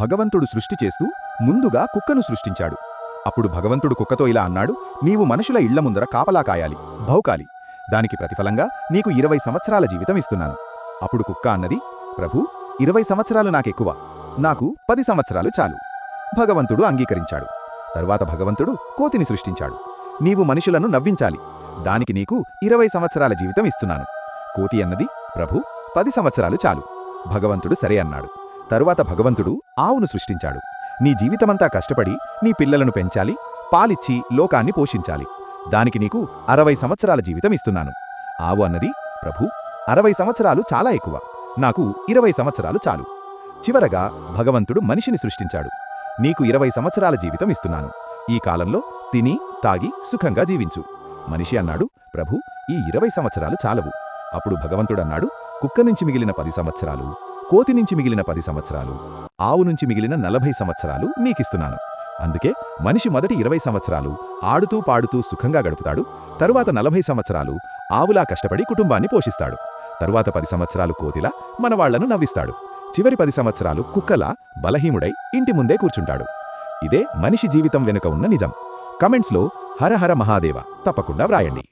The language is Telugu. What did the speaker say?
భగవంతుడు సృష్టి చేస్తూ ముందుగా కుక్కను సృష్టించాడు. అప్పుడు భగవంతుడు కుక్కతో ఇలా అన్నాడు, నీవు మనుషుల ఇళ్ల ముందర కాపలా కాయాలి, భౌకాలి. దానికి ప్రతిఫలంగా నీకు 20 సంవత్సరాల జీవితం ఇస్తున్నాను. అప్పుడు కుక్క అన్నది, ప్రభూ, 20 సంవత్సరాలు నాకెక్కువ, నాకు 10 సంవత్సరాలు చాలు. భగవంతుడు అంగీకరించాడు. తరువాత భగవంతుడు కోతిని సృష్టించాడు. నీవు మనుషులను నవ్వించాలి, దానికి నీకు 20 సంవత్సరాల జీవితం ఇస్తున్నాను. కోతి అన్నది, ప్రభూ, 10 సంవత్సరాలు చాలు. భగవంతుడు సరే అన్నాడు. తరువాత భగవంతుడు ఆవును సృష్టించాడు. నీ జీవితమంతా కష్టపడి నీ పిల్లలను పెంచాలి, పాలిచ్చి లోకాన్ని పోషించాలి, దానికి నీకు 60 సంవత్సరాల జీవితం ఇస్తున్నాను. ఆవు అన్నది, ప్రభూ, 60 సంవత్సరాలు చాలా ఎక్కువ, నాకు 20 సంవత్సరాలు చాలు. చివరగా భగవంతుడు మనిషిని సృష్టించాడు. నీకు 20 సంవత్సరాల జీవితం ఇస్తున్నాను. ఈ కాలంలో తిని తాగి సుఖంగా జీవించు. మనిషి అన్నాడు, ప్రభూ, ఈ 20 సంవత్సరాలు చాలవు. అప్పుడు భగవంతుడన్నాడు, కుక్క నుంచి మిగిలిన 10 సంవత్సరాలు, కోతి నుంచి మిగిలిన 10 సంవత్సరాలు, ఆవు నుంచి మిగిలిన 40 సంవత్సరాలు నీకిస్తున్నాను. అందుకే మనిషి మొదటి 20 సంవత్సరాలు ఆడుతూ పాడుతూ సుఖంగా గడుపుతాడు. తరువాత 40 సంవత్సరాలు ఆవులా కష్టపడి కుటుంబాన్ని పోషిస్తాడు. తరువాత 10 సంవత్సరాలు కోతిలా మనవాళ్లను నవ్విస్తాడు. చివరి 10 సంవత్సరాలు కుక్కలా బలహీనుడై ఇంటి ముందే కూర్చుంటాడు. ఇదే మనిషి జీవితం వెనుక ఉన్న నిజం. కమెంట్స్లో హర హర మహాదేవ తప్పకుండా వ్రాయండి.